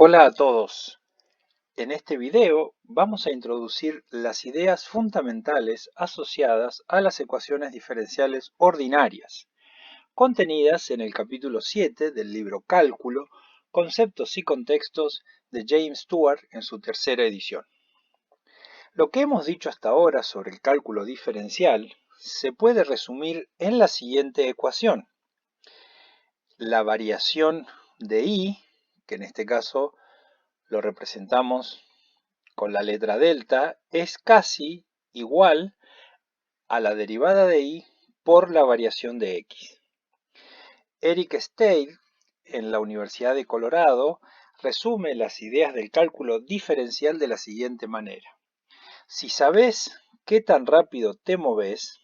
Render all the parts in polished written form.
Hola a todos. En este video vamos a introducir las ideas fundamentales asociadas a las ecuaciones diferenciales ordinarias, contenidas en el capítulo 7 del libro Cálculo, Conceptos y Contextos de James Stewart en su tercera edición. Lo que hemos dicho hasta ahora sobre el cálculo diferencial se puede resumir en la siguiente ecuación. La variación de y, que en este caso lo representamos con la letra delta, es casi igual a la derivada de y por la variación de x. Eric Steele, en la Universidad de Colorado, resume las ideas del cálculo diferencial de la siguiente manera. Si sabes qué tan rápido te moves,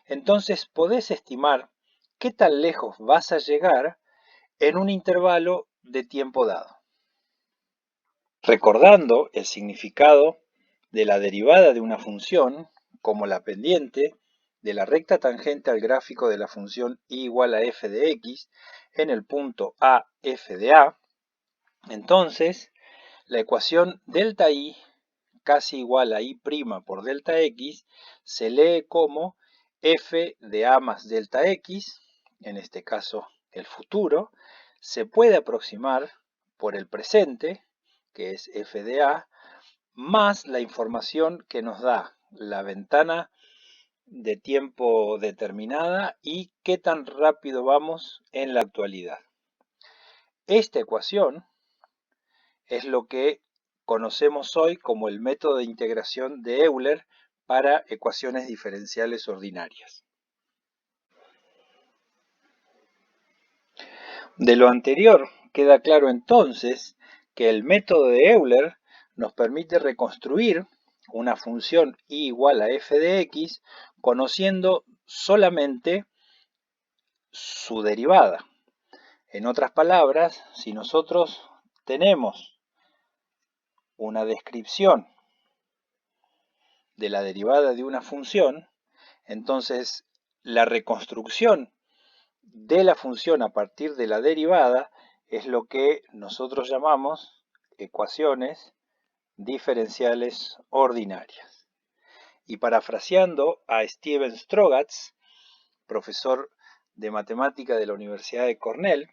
entonces podés estimar qué tan lejos vas a llegar en un intervalo de tiempo dado. Recordando el significado de la derivada de una función como la pendiente de la recta tangente al gráfico de la función y igual a f de x en el punto a f de a, entonces la ecuación delta y casi igual a y' por delta x se lee como f de a más delta x, en este caso el futuro, se puede aproximar por el presente, que es f de a, más la información que nos da la ventana de tiempo determinada y qué tan rápido vamos en la actualidad. Esta ecuación es lo que conocemos hoy como el método de integración de Euler para ecuaciones diferenciales ordinarias. De lo anterior queda claro entonces que el método de Euler nos permite reconstruir una función y igual a f de x conociendo solamente su derivada. En otras palabras, si nosotros tenemos una descripción de la derivada de una función, entonces la reconstrucción de la función a partir de la derivada es lo que nosotros llamamos ecuaciones diferenciales ordinarias. Y parafraseando a Stephen Strogatz, profesor de matemática de la Universidad de Cornell,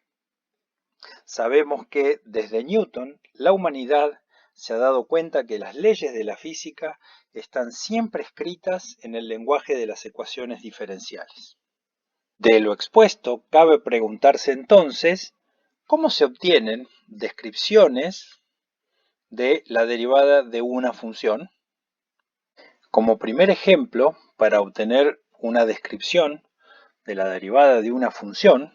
sabemos que desde Newton la humanidad se ha dado cuenta que las leyes de la física están siempre escritas en el lenguaje de las ecuaciones diferenciales. De lo expuesto, cabe preguntarse entonces, ¿cómo se obtienen descripciones de la derivada de una función? Como primer ejemplo, para obtener una descripción de la derivada de una función,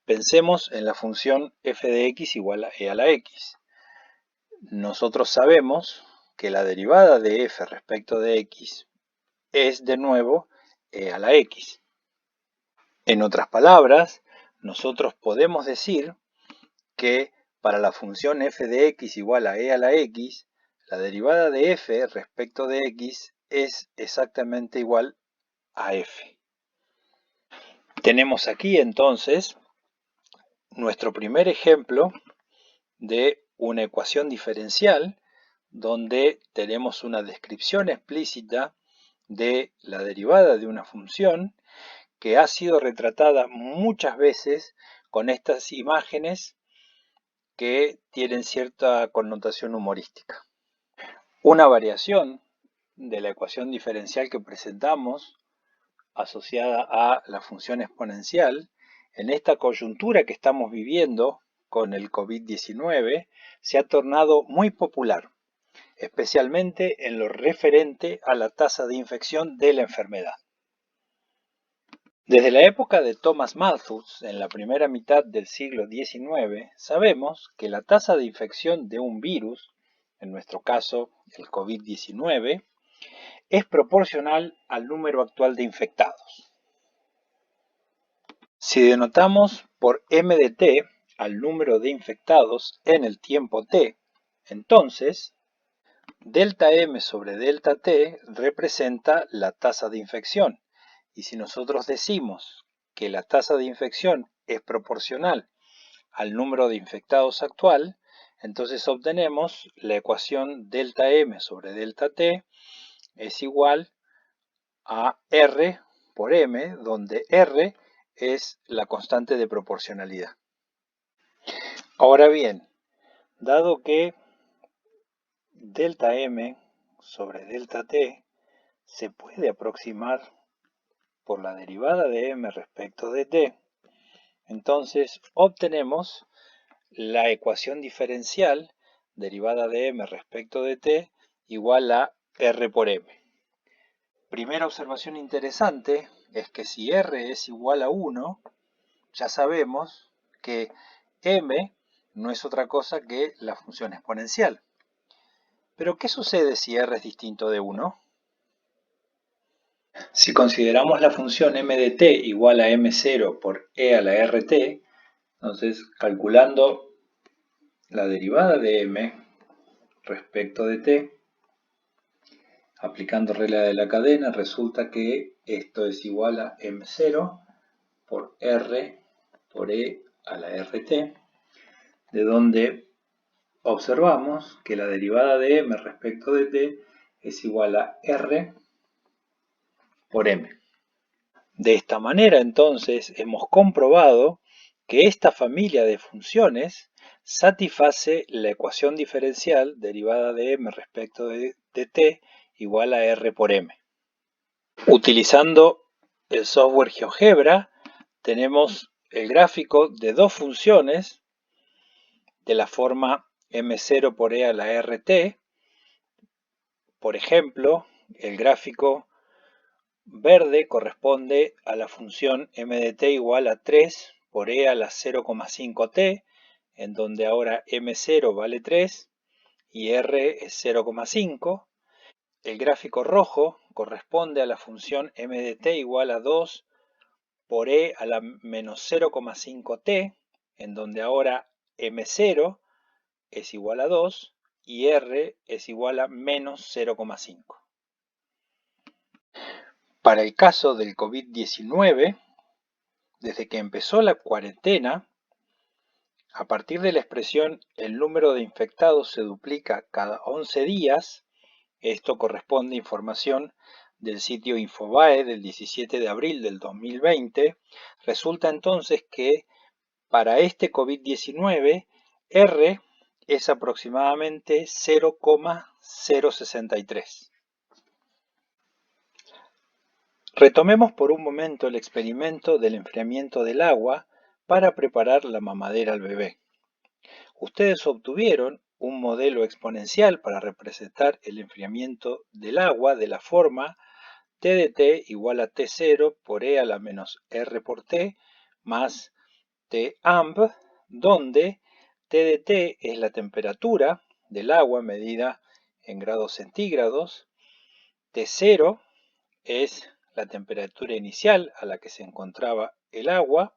pensemos en la función f de x igual a e a la x. Nosotros sabemos que la derivada de f respecto de x es de nuevo e a la x. En otras palabras, nosotros podemos decir que para la función f de x igual a e a la x, la derivada de f respecto de x es exactamente igual a f. Tenemos aquí entonces nuestro primer ejemplo de una ecuación diferencial donde tenemos una descripción explícita de la derivada de una función que ha sido retratada muchas veces con estas imágenes que tienen cierta connotación humorística. Una variación de la ecuación diferencial que presentamos asociada a la función exponencial, en esta coyuntura que estamos viviendo con el COVID-19, se ha tornado muy popular, especialmente en lo referente a la tasa de infección de la enfermedad. Desde la época de Thomas Malthus, en la primera mitad del siglo XIX, sabemos que la tasa de infección de un virus, en nuestro caso el COVID-19, es proporcional al número actual de infectados. Si denotamos por m de t al número de infectados en el tiempo t, entonces delta m sobre delta t representa la tasa de infección. Y si nosotros decimos que la tasa de infección es proporcional al número de infectados actual, Entonces obtenemos la ecuación delta M sobre delta T es igual a R por M, donde R es la constante de proporcionalidad. Ahora bien, dado que delta M sobre delta T se puede aproximar por la derivada de M respecto de T, entonces obtenemos la ecuación diferencial derivada de M respecto de T igual a R por M. Primera observación interesante es que si R es igual a 1, ya sabemos que M no es otra cosa que la función exponencial. Pero ¿qué sucede si R es distinto de 1? Si consideramos la función m de t igual a m0 por e a la rt, entonces calculando la derivada de m respecto de t, aplicando regla de la cadena, resulta que esto es igual a m0 por r por e a la rt, de donde observamos que la derivada de m respecto de t es igual a r por m. De esta manera, entonces, hemos comprobado que esta familia de funciones satisface la ecuación diferencial derivada de m respecto de t igual a r por m. Utilizando el software GeoGebra, tenemos el gráfico de dos funciones de la forma m0 por e a la rt. Por ejemplo, el gráfico verde corresponde a la función m de t igual a 3 por e a la 0,5t, en donde ahora m0 vale 3 y r es 0,5. El gráfico rojo corresponde a la función m de t igual a 2 por e a la menos 0,5t, en donde ahora m0 es igual a 2 y r es igual a menos 0,5. Para el caso del COVID-19, desde que empezó la cuarentena, a partir de la expresión el número de infectados se duplica cada 11 días, esto corresponde a información del sitio Infobae del 17 de abril del 2020, resulta entonces que para este COVID-19, R es aproximadamente 0,063. Retomemos por un momento el experimento del enfriamiento del agua para preparar la mamadera al bebé. Ustedes obtuvieron un modelo exponencial para representar el enfriamiento del agua de la forma T de t igual a T0 por E a la menos R por T más T amp, donde T de t es la temperatura del agua medida en grados centígrados, T0 es la temperatura inicial a la que se encontraba el agua,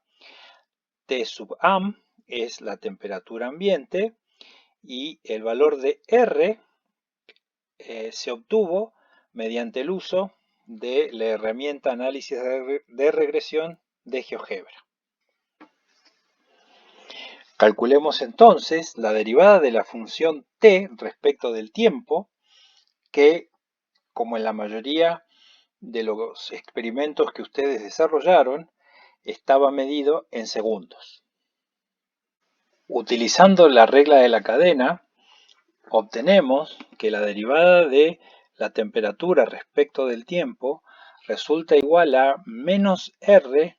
T sub am es la temperatura ambiente y el valor de R se obtuvo mediante el uso de la herramienta análisis de regresión de GeoGebra. Calculemos entonces la derivada de la función t respecto del tiempo, que, como en la mayoría de los experimentos que ustedes desarrollaron, estaba medido en segundos. Utilizando la regla de la cadena, obtenemos que la derivada de la temperatura respecto del tiempo resulta igual a menos R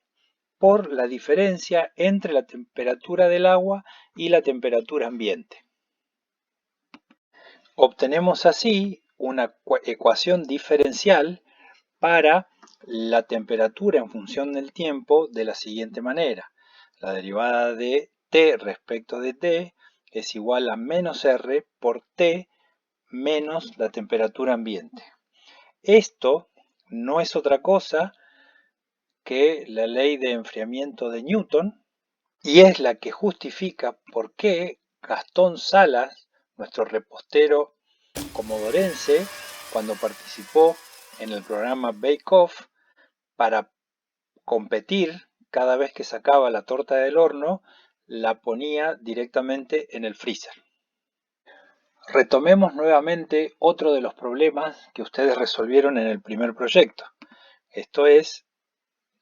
por la diferencia entre la temperatura del agua y la temperatura ambiente. Obtenemos así una ecuación diferencial para la temperatura en función del tiempo de la siguiente manera. La derivada de t respecto de t es igual a menos R por t menos la temperatura ambiente. Esto no es otra cosa que la ley de enfriamiento de Newton y es la que justifica por qué Gastón Salas, nuestro repostero comodorense, cuando participó en el programa Bake Off, para competir, cada vez que sacaba la torta del horno, la ponía directamente en el freezer. Retomemos nuevamente otro de los problemas que ustedes resolvieron en el primer proyecto. Esto es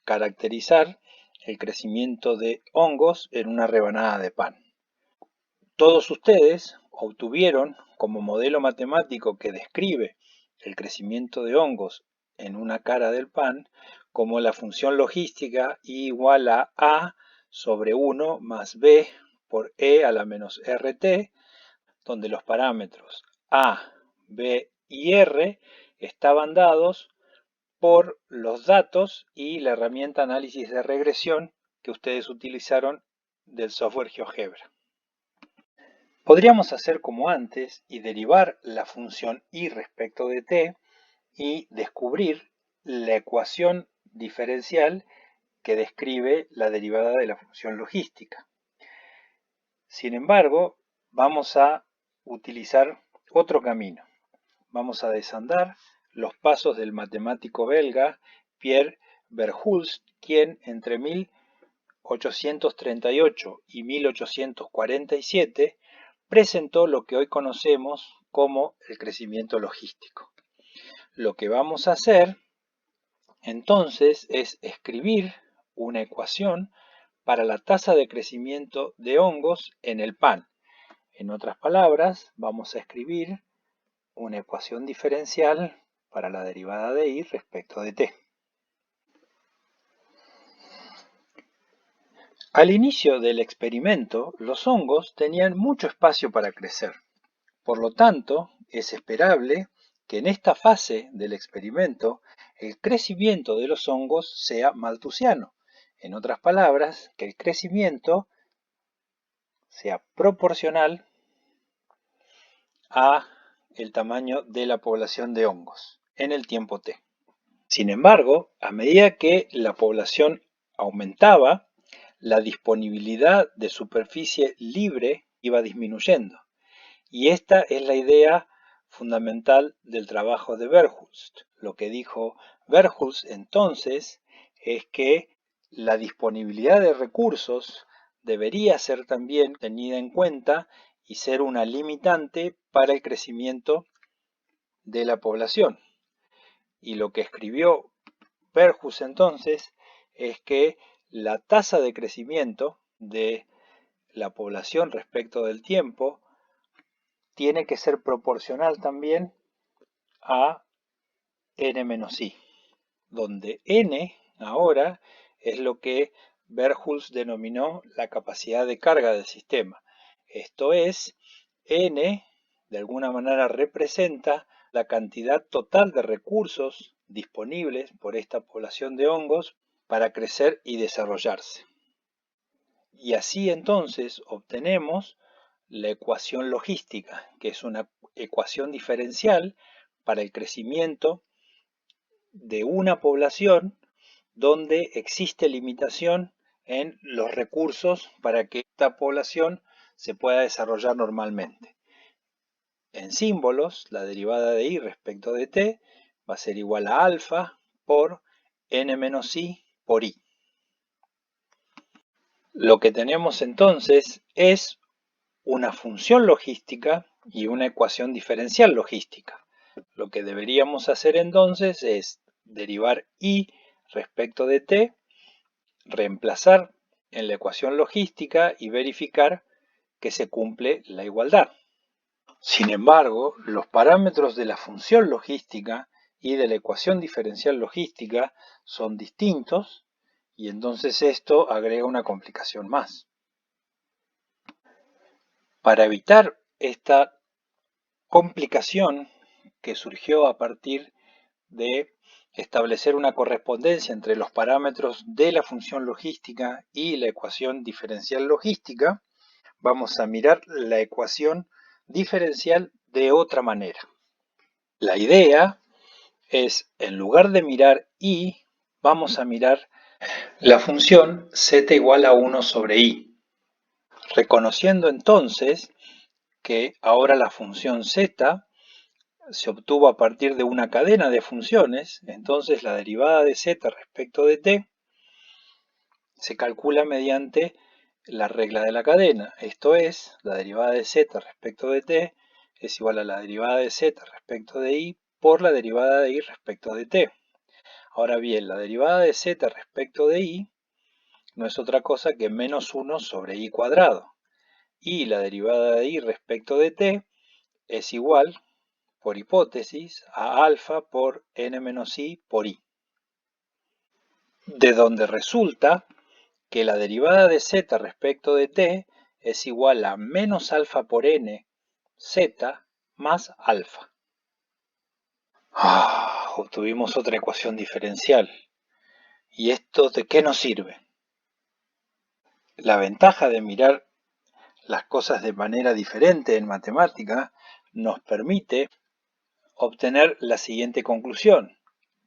caracterizar el crecimiento de hongos en una rebanada de pan. Todos ustedes obtuvieron como modelo matemático que describe el crecimiento de hongos en una cara del pan como la función logística I igual a A sobre 1 más B por E a la menos RT, donde los parámetros A, B y R estaban dados por los datos y la herramienta análisis de regresión que ustedes utilizaron del software GeoGebra. Podríamos hacer como antes y derivar la función y respecto de t y descubrir la ecuación diferencial que describe la derivada de la función logística. Sin embargo, vamos a utilizar otro camino. Vamos a desandar los pasos del matemático belga Pierre Verhulst, quien entre 1838 y 1847 presentó lo que hoy conocemos como el crecimiento logístico. Lo que vamos a hacer entonces es escribir una ecuación para la tasa de crecimiento de hongos en el pan. En otras palabras, vamos a escribir una ecuación diferencial para la derivada de y respecto de t. Al inicio del experimento, los hongos tenían mucho espacio para crecer. Por lo tanto, es esperable que en esta fase del experimento el crecimiento de los hongos sea malthusiano. En otras palabras, que el crecimiento sea proporcional a el tamaño de la población de hongos en el tiempo t. Sin embargo, a medida que la población aumentaba, la disponibilidad de superficie libre iba disminuyendo. Y esta es la idea fundamental del trabajo de Verhulst. Lo que dijo Verhulst entonces es que la disponibilidad de recursos debería ser también tenida en cuenta y ser una limitante para el crecimiento de la población. Y lo que escribió Verhulst entonces es que la tasa de crecimiento de la población respecto del tiempo tiene que ser proporcional también a n-i, donde n ahora es lo que Verhulst denominó la capacidad de carga del sistema. Esto es, n de alguna manera representa la cantidad total de recursos disponibles por esta población de hongos para crecer y desarrollarse. Y así entonces obtenemos la ecuación logística, que es una ecuación diferencial para el crecimiento de una población donde existe limitación en los recursos para que esta población se pueda desarrollar normalmente. En símbolos, la derivada de y respecto de t va a ser igual a alfa por n-i por i. Lo que tenemos entonces es una función logística y una ecuación diferencial logística. Lo que deberíamos hacer entonces es derivar y respecto de t, reemplazar en la ecuación logística y verificar que se cumple la igualdad. Sin embargo, los parámetros de la función logística y de la ecuación diferencial logística son distintos y entonces esto agrega una complicación más. Para evitar esta complicación que surgió a partir de establecer una correspondencia entre los parámetros de la función logística y la ecuación diferencial logística, vamos a mirar la ecuación diferencial de otra manera. La idea es, en lugar de mirar y, vamos a mirar la función z igual a 1 sobre i, reconociendo entonces que ahora la función z se obtuvo a partir de una cadena de funciones, entonces la derivada de z respecto de t se calcula mediante la regla de la cadena, esto es, la derivada de z respecto de t es igual a la derivada de z respecto de y por la derivada de y respecto de t. Ahora bien, la derivada de z respecto de y no es otra cosa que menos 1 sobre y cuadrado. Y la derivada de y respecto de t es igual, por hipótesis, a alfa por n menos i por i. De donde resulta que la derivada de z respecto de t es igual a menos alfa por n z más alfa. Obtuvimos otra ecuación diferencial. ¿Y esto de qué nos sirve? La ventaja de mirar las cosas de manera diferente en matemática nos permite obtener la siguiente conclusión,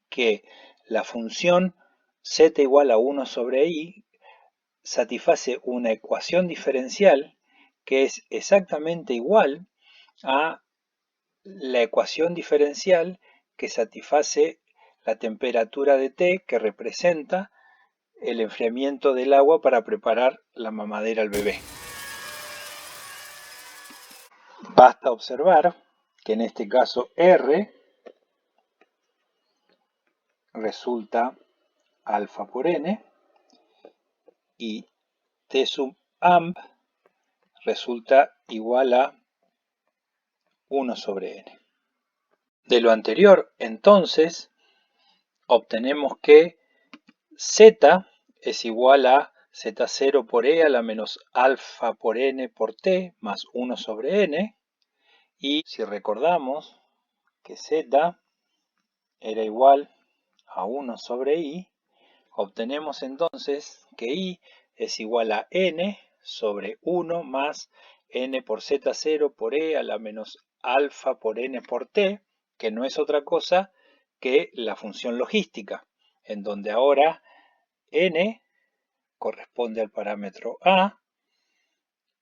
que la función z igual a 1 sobre i satisface una ecuación diferencial que es exactamente igual a la ecuación diferencial que satisface la temperatura de T que representa el enfriamiento del agua para preparar la mamadera al bebé. Basta observar que en este caso R resulta alfa por n y T sub amp resulta igual a 1 sobre n. De lo anterior, entonces, obtenemos que z es igual a z0 por e a la menos alfa por n por t más 1 sobre n. Y si recordamos que z era igual a 1 sobre i, obtenemos entonces que i es igual a n sobre 1 más n por z0 por e a la menos alfa por n por t, que no es otra cosa que la función logística, en donde ahora n corresponde al parámetro a,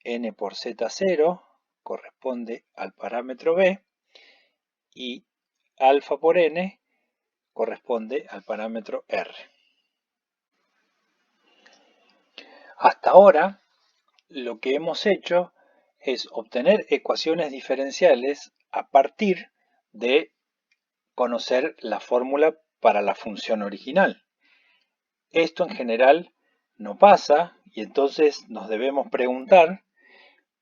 n por z0 corresponde al parámetro b y alfa por n corresponde al parámetro r. Hasta ahora lo que hemos hecho es obtener ecuaciones diferenciales a partir de conocer la fórmula para la función original. Esto en general no pasa y entonces nos debemos preguntar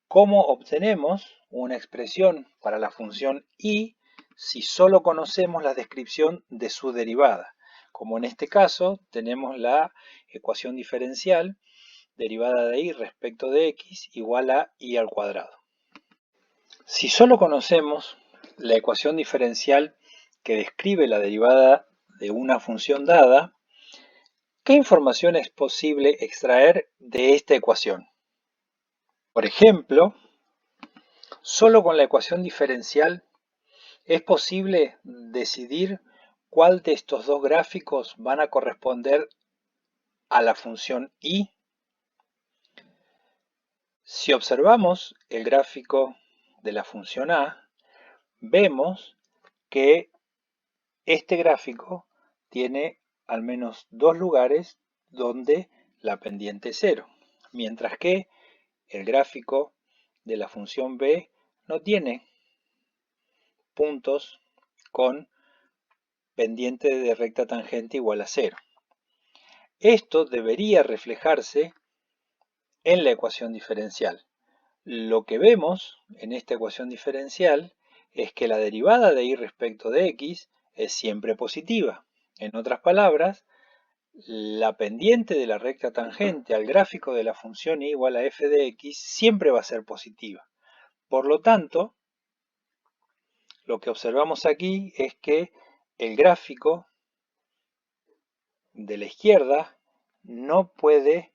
cómo obtenemos una expresión para la función y si solo conocemos la descripción de su derivada. Como en este caso tenemos la ecuación diferencial derivada de y respecto de x igual a y al cuadrado. Si solo conocemos la ecuación diferencial que describe la derivada de una función dada, ¿qué información es posible extraer de esta ecuación? Por ejemplo, solo con la ecuación diferencial es posible decidir cuál de estos dos gráficos van a corresponder a la función y. Si observamos el gráfico de la función a, vemos que este gráfico tiene al menos dos lugares donde la pendiente es 0, mientras que el gráfico de la función b no tiene puntos con pendiente de recta tangente igual a 0. Esto debería reflejarse en la ecuación diferencial. Lo que vemos en esta ecuación diferencial es que la derivada de y respecto de x es siempre positiva. En otras palabras, la pendiente de la recta tangente al gráfico de la función y igual a f de x siempre va a ser positiva. Por lo tanto, lo que observamos aquí es que el gráfico de la izquierda no puede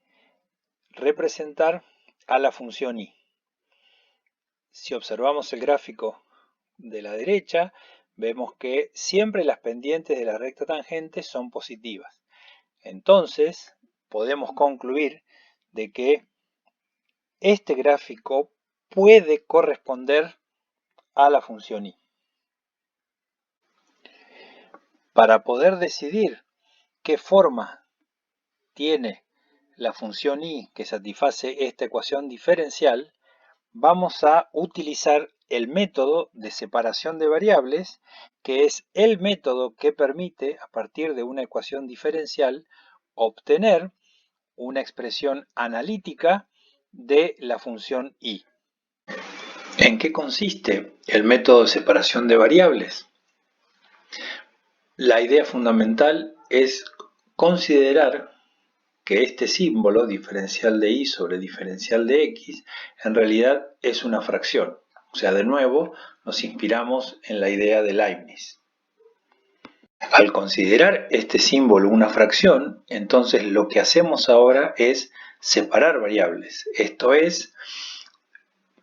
representar a la función y. Si observamos el gráfico de la derecha, vemos que siempre las pendientes de la recta tangente son positivas. Entonces, podemos concluir de que este gráfico puede corresponder a la función y. Para poder decidir qué forma tiene la función y que satisface esta ecuación diferencial, vamos a utilizar el método de separación de variables, que es el método que permite, a partir de una ecuación diferencial, obtener una expresión analítica de la función y. ¿En qué consiste el método de separación de variables? La idea fundamental es considerar que este símbolo, diferencial de y sobre diferencial de x, en realidad es una fracción. O sea, de nuevo, nos inspiramos en la idea de Leibniz. Al considerar este símbolo una fracción, entonces lo que hacemos ahora es separar variables. Esto es,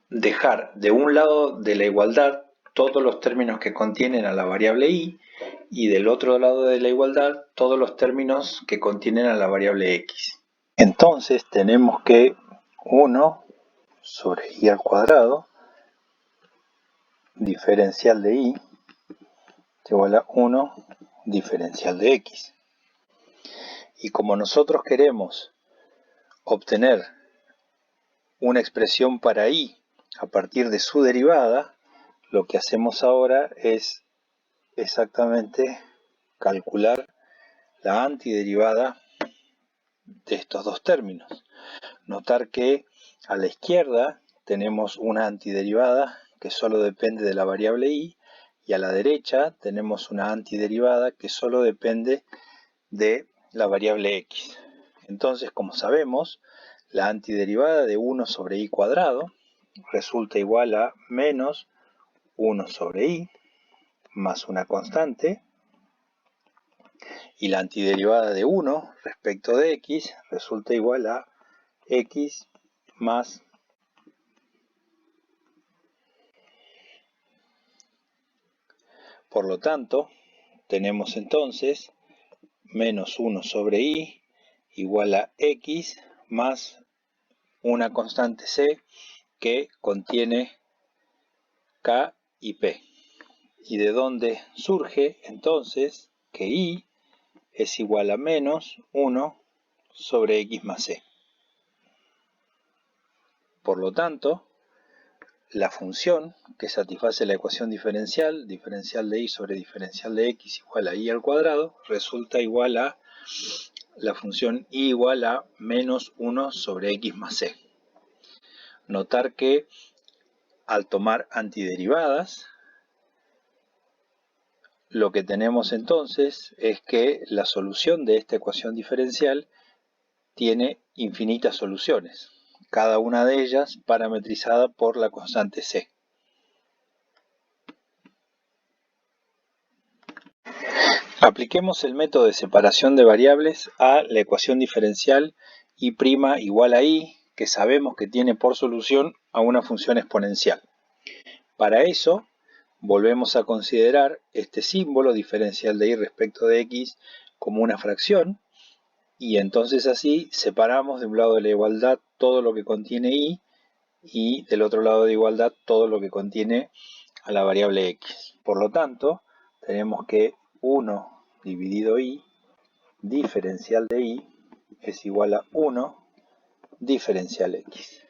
dejar de un lado de la igualdad todos los términos que contienen a la variable y del otro lado de la igualdad todos los términos que contienen a la variable x. Entonces tenemos que 1 sobre y al cuadrado diferencial de y es igual a 1 diferencial de x. Y como nosotros queremos obtener una expresión para y a partir de su derivada, lo que hacemos ahora es exactamente calcular la antiderivada de estos dos términos. Notar que a la izquierda tenemos una antiderivada que solo depende de la variable y a la derecha tenemos una antiderivada que solo depende de la variable x. Entonces, como sabemos, la antiderivada de 1 sobre y cuadrado resulta igual a menos 1 sobre y más una constante, y la antiderivada de 1 respecto de x resulta igual a x más por lo tanto, tenemos entonces menos 1 sobre y igual a x más una constante c que contiene k y p. ¿Y de dónde surge entonces que y es igual a menos 1 sobre x más c? Por lo tanto, la función que satisface la ecuación diferencial, diferencial de y sobre diferencial de x igual a y al cuadrado, resulta igual a la función y igual a menos 1 sobre x más c. Notar que al tomar antiderivadas, lo que tenemos entonces es que la solución de esta ecuación diferencial tiene infinitas soluciones, cada una de ellas parametrizada por la constante c. Apliquemos el método de separación de variables a la ecuación diferencial y' igual a y, que sabemos que tiene por solución a una función exponencial. Para eso, volvemos a considerar este símbolo diferencial de y respecto de x como una fracción, y entonces así separamos de un lado de la igualdad todo lo que contiene y del otro lado de igualdad todo lo que contiene a la variable x. Por lo tanto, tenemos que 1 dividido y diferencial de y es igual a 1 diferencial x.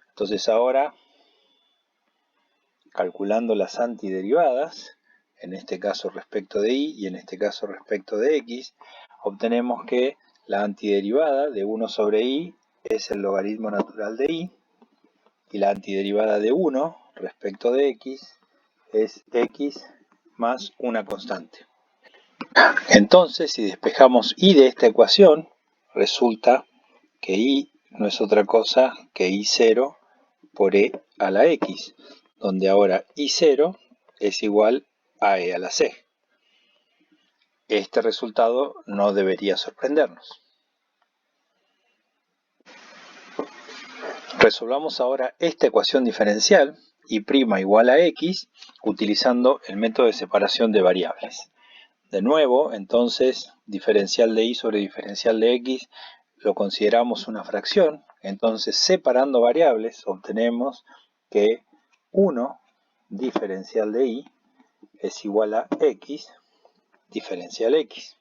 Entonces ahora, calculando las antiderivadas, en este caso respecto de y y en este caso respecto de x, obtenemos que la antiderivada de 1 sobre y es el logaritmo natural de y la antiderivada de 1 respecto de x es x más una constante. Entonces, si despejamos y de esta ecuación, resulta que y no es otra cosa que y0 por e a la x, donde ahora y0 es igual a e a la c. Este resultado no debería sorprendernos. Resolvamos ahora esta ecuación diferencial, y' igual a x, utilizando el método de separación de variables. De nuevo, entonces, diferencial de y sobre diferencial de x lo consideramos una fracción. Entonces, separando variables, obtenemos que 1 diferencial de y es igual a x diferencial x.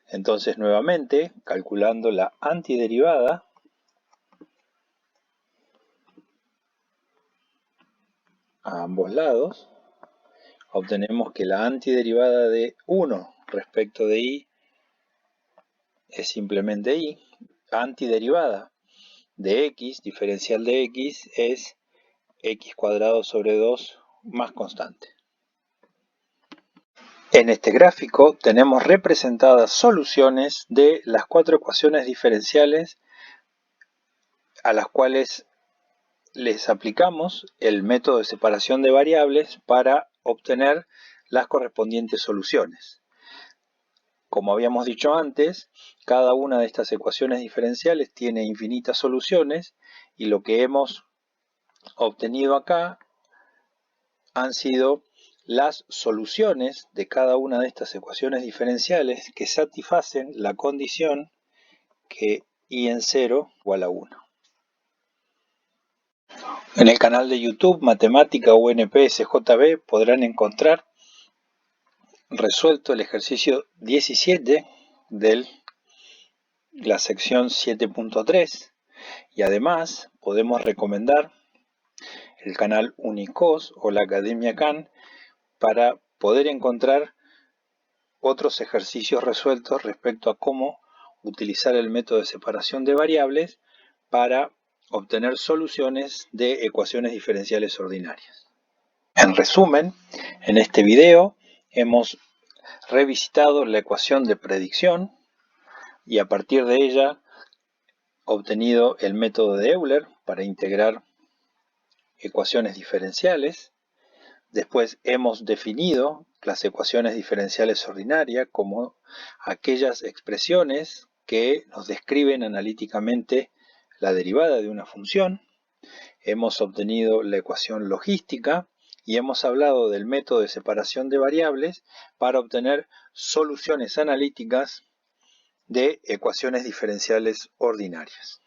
Entonces, nuevamente, calculando la antiderivada, a ambos lados, obtenemos que la antiderivada de 1 respecto de y es simplemente y. Antiderivada de x, diferencial de x, es x cuadrado sobre 2 más constante. En este gráfico tenemos representadas soluciones de las 4 ecuaciones diferenciales a las cuales les aplicamos el método de separación de variables para obtener las correspondientes soluciones. Como habíamos dicho antes, cada una de estas ecuaciones diferenciales tiene infinitas soluciones y lo que hemos obtenido acá han sido las soluciones de cada una de estas ecuaciones diferenciales que satisfacen la condición que y en 0 igual a 1. En el canal de YouTube Matemática UNP-SJB podrán encontrar resuelto el ejercicio 17 de la sección 7.3 y además podemos recomendar el canal Unicos o la Academia Khan para poder encontrar otros ejercicios resueltos respecto a cómo utilizar el método de separación de variables para obtener soluciones de ecuaciones diferenciales ordinarias. En resumen, en este video hemos revisitado la ecuación de predicción y a partir de ella obtenido el método de Euler para integrar ecuaciones diferenciales. Después hemos definido las ecuaciones diferenciales ordinarias como aquellas expresiones que nos describen analíticamente la derivada de una función. Hemos obtenido la ecuación logística y hemos hablado del método de separación de variables para obtener soluciones analíticas de ecuaciones diferenciales ordinarias.